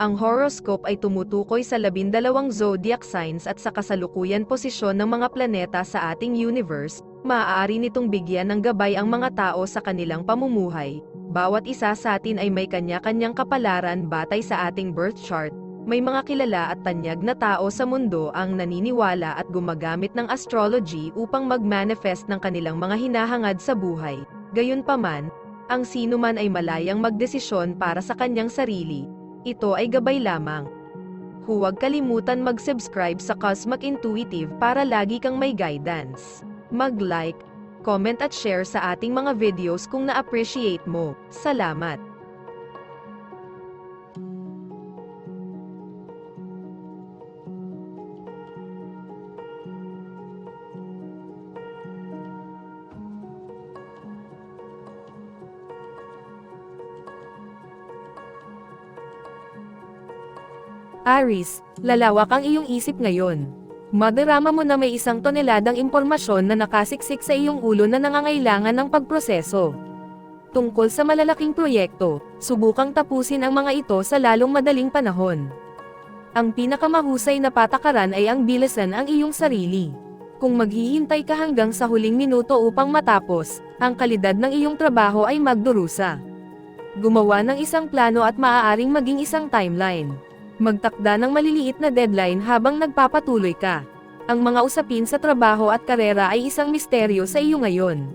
Ang horoscope ay tumutukoy sa 12 zodiac signs at sa kasalukuyan posisyon ng mga planeta sa ating universe. Maaari nitong bigyan ng gabay ang mga tao sa kanilang pamumuhay. Bawat isa sa atin ay may kanya-kanyang kapalaran batay sa ating birth chart. May mga kilala at tanyag na tao sa mundo ang naniniwala at gumagamit ng astrology upang mag-manifest ng kanilang mga hinahangad sa buhay. Gayunpaman, ang sinuman ay malayang magdesisyon para sa kanyang sarili. Ito ay gabay lamang. Huwag kalimutan mag-subscribe sa Cosmic Intuitive para lagi kang may guidance. Mag-like, comment at share sa ating mga videos kung na-appreciate mo. Salamat! Aries, lalawak ang iyong isip ngayon. Madarama mo na may 1 toneladang impormasyon na nakasiksik sa iyong ulo na nangangailangan ng pagproseso. Tungkol sa malalaking proyekto, subukang tapusin ang mga ito sa lalong madaling panahon. Ang pinakamahusay na patakaran ay ang bilisan ang iyong sarili. Kung maghihintay ka hanggang sa huling minuto upang matapos, ang kalidad ng iyong trabaho ay magdurusa. Gumawa ng isang plano at maaaring maging isang timeline. Magtakda ng maliliit na deadline habang nagpapatuloy ka. Ang mga usapin sa trabaho at karera ay isang misteryo sa iyo ngayon.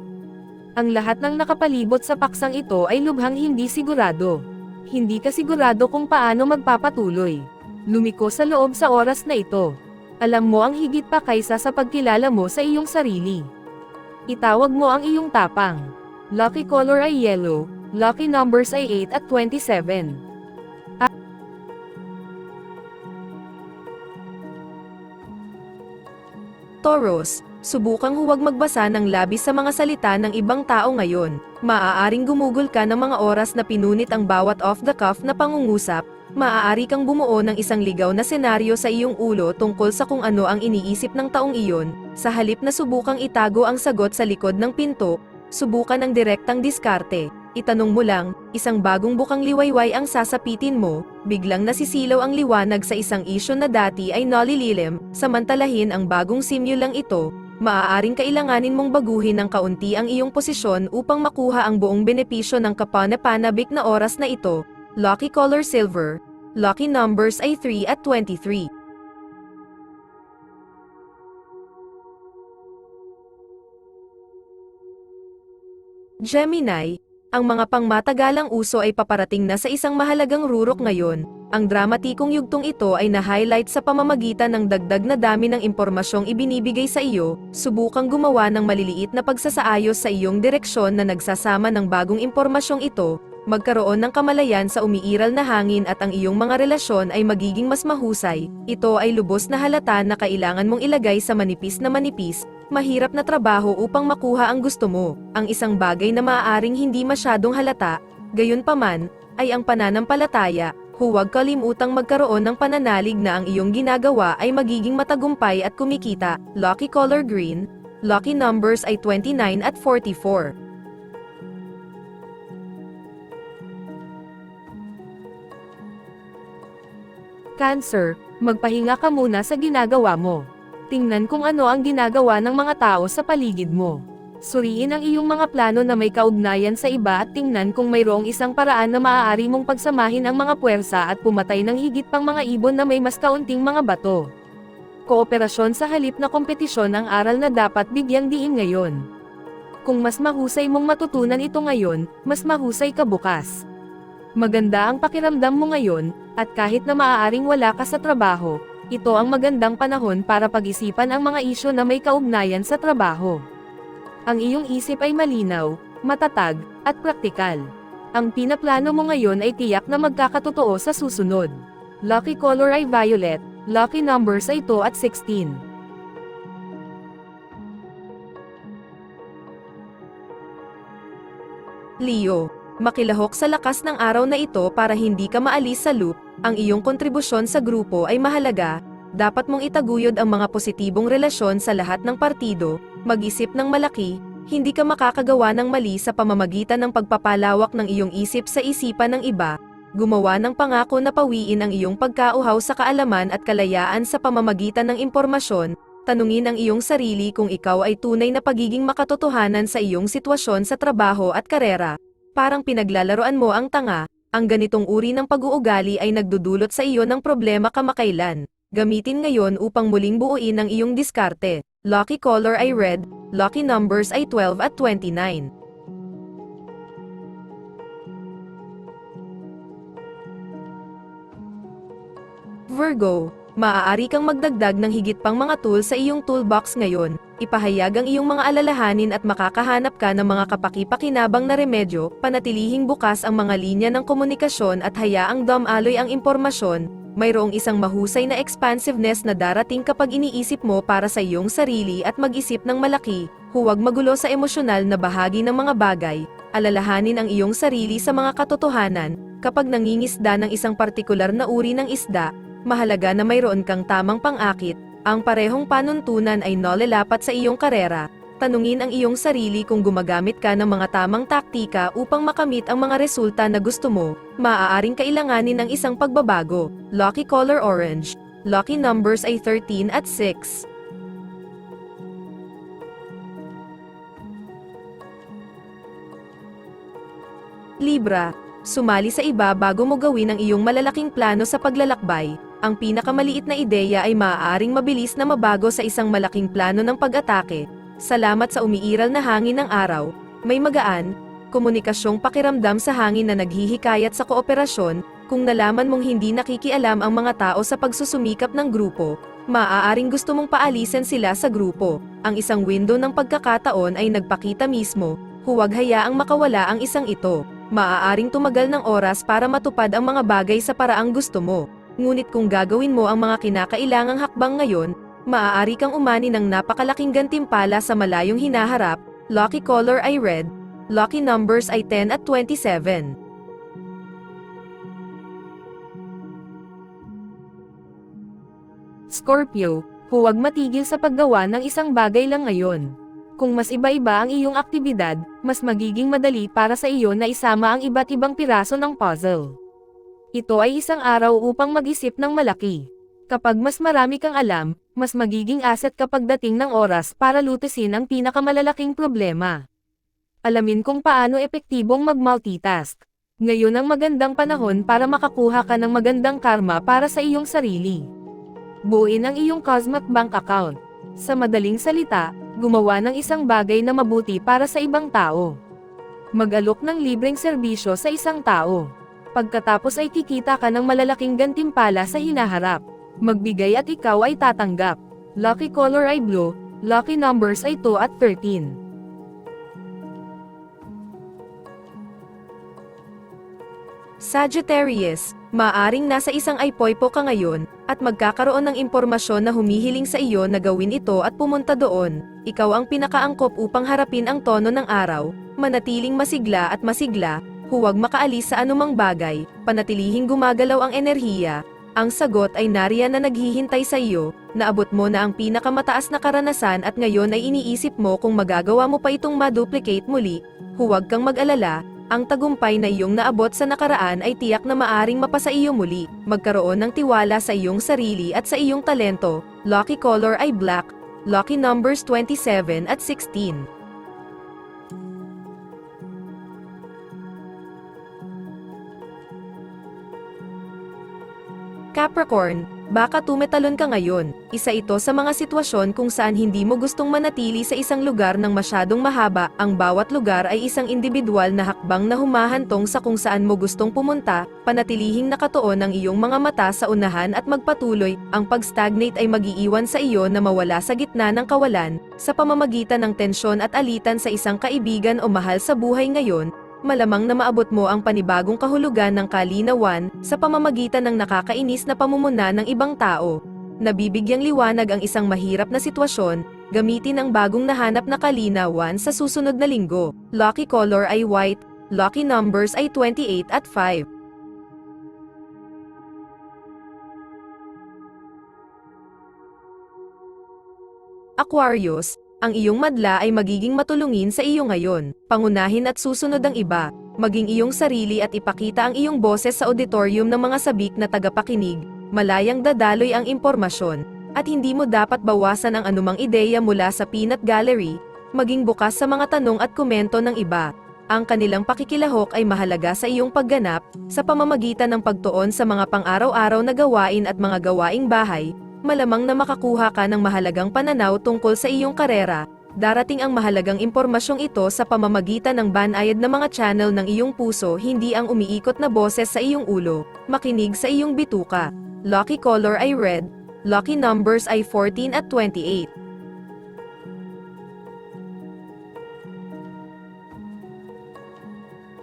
Ang lahat ng nakapalibot sa paksang ito ay lubhang hindi sigurado. Hindi ka sigurado kung paano magpapatuloy. Lumiko sa loob sa oras na ito. Alam mo ang higit pa kaysa sa pagkilala mo sa iyong sarili. Itawag mo ang iyong tapang. Lucky color ay yellow, lucky numbers ay 8 at 27. Taurus, subukang huwag magbasa ng labis sa mga salita ng ibang tao ngayon. Maaaring gumugol ka ng mga oras na pinunit ang bawat off-the-cuff na pangungusap. Maaari kang bumuo ng isang ligaw na senaryo sa iyong ulo tungkol sa kung ano ang iniisip ng taong iyon. Sa halip na subukang itago ang sagot sa likod ng pinto, subukan ang direktang diskarte. Itanong mo lang, isang bagong bukang liwayway ang sasapitin mo, biglang nasisilaw ang liwanag sa isang isyu na dati ay nalililim, samantalahin ang bagong simulang ito, maaaring kailanganin mong baguhin ng kaunti ang iyong posisyon upang makuha ang buong benepisyo ng kapanapanabik na oras na ito. Lucky color silver, lucky numbers ay 3 at 23. Gemini, ang mga pangmatagalang uso ay paparating na sa isang mahalagang rurok ngayon. Ang dramatikong yugtong ito ay na-highlight sa pamamagitan ng dagdag na dami ng impormasyong ibinibigay sa iyo. Subukang gumawa ng maliliit na pagsasaayos sa iyong direksyon na nagsasama ng bagong impormasyong ito. Magkaroon ng kamalayan sa umiiral na hangin at ang iyong mga relasyon ay magiging mas mahusay. Ito ay lubos na halata na kailangan mong ilagay sa manipis, mahirap na trabaho upang makuha ang gusto mo. Ang isang bagay na maaaring hindi masyadong halata, gayunpaman, ay ang pananampalataya. Huwag kalimutang magkaroon ng pananalig na ang iyong ginagawa ay magiging matagumpay at kumikita. Lucky color green, lucky numbers ay 29 at 44. Cancer, magpahinga ka muna sa ginagawa mo. Tingnan kung ano ang ginagawa ng mga tao sa paligid mo. Suriin ang iyong mga plano na may kaugnayan sa iba at tingnan kung mayroong isang paraan na maaari mong pagsamahin ang mga puwersa at pumatay ng higit pang mga ibon na may mas kaunting mga bato. Kooperasyon sa halip na kompetisyon ang aral na dapat bigyang diin ngayon. Kung mas mahusay mong matutunan ito ngayon, mas mahusay ka bukas. Maganda ang pakiramdam mo ngayon, at kahit na maaaring wala ka sa trabaho, ito ang magandang panahon para pag-isipan ang mga isyu na may kaugnayan sa trabaho. Ang iyong isip ay malinaw, matatag, at praktikal. Ang pinaplano mo ngayon ay tiyak na magkakatotoo sa susunod. Lucky color ay violet, lucky numbers ay 2 at 16. Leo, makilahok sa lakas ng araw na ito para hindi ka maalis sa loop. Ang iyong kontribusyon sa grupo ay mahalaga. Dapat mong itaguyod ang mga positibong relasyon sa lahat ng partido. Mag-isip ng malaki, hindi ka makakagawa ng mali sa pamamagitan ng pagpapalawak ng iyong isip sa isipan ng iba. Gumawa ng pangako na pawiin ang iyong pagkauhaw sa kaalaman at kalayaan sa pamamagitan ng impormasyon. Tanungin ang iyong sarili kung ikaw ay tunay na pagiging makatotohanan sa iyong sitwasyon sa trabaho at karera. Parang pinaglalaroan mo ang tanga, ang ganitong uri ng pag-uugali ay nagdudulot sa iyo ng problema kamakailan. Gamitin ngayon upang muling buuin ang iyong diskarte. Lucky color ay red, lucky numbers ay 12 at 29. Virgo, maaari kang magdagdag ng higit pang mga tools sa iyong toolbox ngayon. Ipahayag ang iyong mga alalahanin at makakahanap ka ng mga kapaki-pakinabang na remedyo. Panatilihing bukas ang mga linya ng komunikasyon at hayaang dumaloy ang impormasyon. Mayroong isang mahusay na expansiveness na darating kapag iniisip mo para sa iyong sarili at mag-isip ng malaki. Huwag magulo sa emosyonal na bahagi ng mga bagay. Alalahanin ang iyong sarili sa mga katotohanan. Kapag nangingisda ng isang partikular na uri ng isda, mahalaga na mayroon kang tamang pang-akit. Ang parehong panuntunan ay nolalapat sa iyong karera. Tanungin ang iyong sarili kung gumagamit ka ng mga tamang taktika upang makamit ang mga resulta na gusto mo. Maaaring kailanganin ng isang pagbabago. Lucky color orange. Lucky numbers ay 13 at 6. Libra, sumali sa iba bago mo gawin ang iyong malalaking plano sa paglalakbay. Ang pinakamaliit na ideya ay maaaring mabilis na mabago sa isang malaking plano ng pag-atake. Salamat sa umiiral na hangin ng araw, may magaan, komunikasyong pakiramdam sa hangin na naghihikayat sa kooperasyon. Kung nalaman mong hindi nakikialam ang mga tao sa pagsusumikap ng grupo, maaaring gusto mong paalisin sila sa grupo. Ang isang window ng pagkakataon ay nagpakita mismo, huwag hayaang makawala ang isang ito. Maaaring tumagal ng oras para matupad ang mga bagay sa paraang gusto mo. Ngunit kung gagawin mo ang mga kinakailangang hakbang ngayon, maaari kang umani ng napakalaking gantimpala sa malayong hinaharap. Lucky color ay red. Lucky numbers ay 10 at 27. Scorpio, huwag matigil sa paggawa ng isang bagay lang ngayon. Kung mas iba-iba ang iyong aktibidad, mas magiging madali para sa iyo na isama ang iba't ibang piraso ng puzzle. Ito ay isang araw upang mag-isip ng malaki. Kapag mas marami kang alam, mas magiging asset kapag dating ng oras para lutusin ang pinakamalalaking problema. Alamin kung paano epektibong mag-multitask. Ngayon ang magandang panahon para makakuha ka ng magandang karma para sa iyong sarili. Buuin ang iyong Cosmic Bank account. Sa madaling salita, gumawa ng isang bagay na mabuti para sa ibang tao. Mag-alok ng libreng serbisyo sa isang tao. Pagkatapos ay kikita ka ng malalaking gantimpala sa hinaharap. Magbigay at ikaw ay tatanggap. Lucky color ay blue, lucky numbers ay 2 at 13. Sagittarius, maaring nasa isang aypoypo ka ngayon, at magkakaroon ng impormasyon na humihiling sa iyo na gawin ito at pumunta doon. Ikaw ang pinakaangkop upang harapin ang tono ng araw, manatiling masigla at masigla. Huwag makaalis sa anumang bagay, panatilihing gumagalaw ang enerhiya. Ang sagot ay nariyan na naghihintay sa iyo. Naabot mo na ang pinakamataas na karanasan at ngayon ay iniisip mo kung magagawa mo pa itong ma-duplicate muli. Huwag kang mag-alala, ang tagumpay na iyong naabot sa nakaraan ay tiyak na maaring mapasa iyo muli. Magkaroon ng tiwala sa iyong sarili at sa iyong talento. Lucky color ay black, lucky numbers 27 at 16. Capricorn, baka tumetalon ka ngayon. Isa ito sa mga sitwasyon kung saan hindi mo gustong manatili sa isang lugar ng masyadong mahaba. Ang bawat lugar ay isang individual na hakbang na humahantong sa kung saan mo gustong pumunta. Panatilihing nakatuon ang iyong mga mata sa unahan at magpatuloy. Ang pag-stagnate ay mag-iiwan sa iyo na mawala sa gitna ng kawalan. Sa pamamagitan ng tensyon at alitan sa isang kaibigan o mahal sa buhay ngayon, malamang na maabot mo ang panibagong kahulugan ng kalinawan sa pamamagitan ng nakakainis na pamumuna ng ibang tao. Nabibigyang liwanag ang isang mahirap na sitwasyon, gamitin ang bagong nahanap na kalinawan sa susunod na linggo. Lucky color ay white, lucky numbers ay 28 at 5. Aquarius, ang iyong madla ay magiging matulungin sa iyo ngayon. Pangunahin at susunod ang iba. maging iyong sarili at ipakita ang iyong boses sa auditorium ng mga sabik na tagapakinig, malayang dadaloy ang impormasyon, at hindi mo dapat bawasan ang anumang ideya mula sa peanut gallery, maging bukas sa mga tanong at komento ng iba. Ang kanilang pakikilahok ay mahalaga sa iyong pagganap, sa pamamagitan ng pagtuon sa mga pang-araw-araw na gawain at mga gawaing bahay, malamang na makakuha ka ng mahalagang pananaw tungkol sa iyong karera. Darating ang mahalagang impormasyong ito sa pamamagitan ng banayad na mga channel ng iyong puso, hindi ang umiikot na boses sa iyong ulo. Makinig sa iyong bituka. Lucky color ay red. Lucky numbers ay 14 at 28.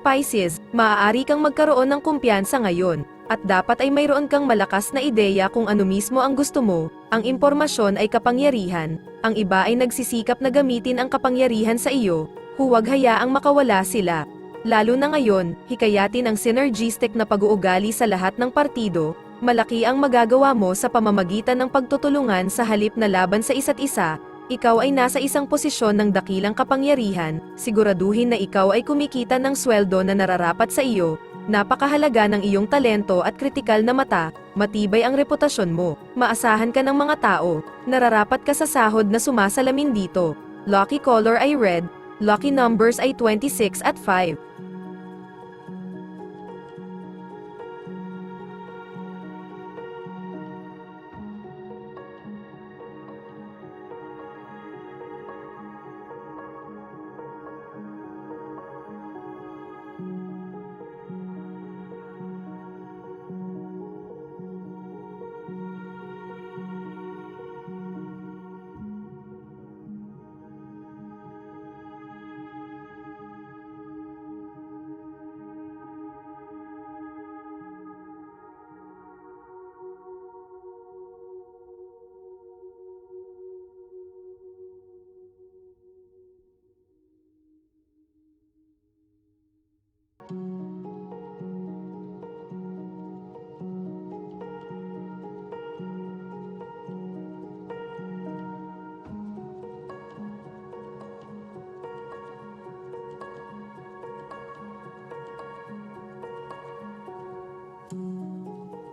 Pisces, maaari kang magkaroon ng kumpiyansa ngayon, at dapat ay mayroon kang malakas na ideya kung ano mismo ang gusto mo. Ang impormasyon ay kapangyarihan, ang iba ay nagsisikap na gamitin ang kapangyarihan sa iyo, huwag hayaang makawala sila. Lalo na ngayon, hikayatin ang synergistic na pag-uugali sa lahat ng partido, malaki ang magagawa mo sa pamamagitan ng pagtutulungan sa halip na laban sa isa't isa. Ikaw ay nasa isang posisyon ng dakilang kapangyarihan, siguraduhin na ikaw ay kumikita ng sweldo na nararapat sa iyo, napakahalaga ng iyong talento at kritikal na mata, matibay ang reputasyon mo, maasahan ka ng mga tao, nararapat ka sa sahod na sumasalamin dito. Lucky color ay red, lucky numbers ay 26 at 5.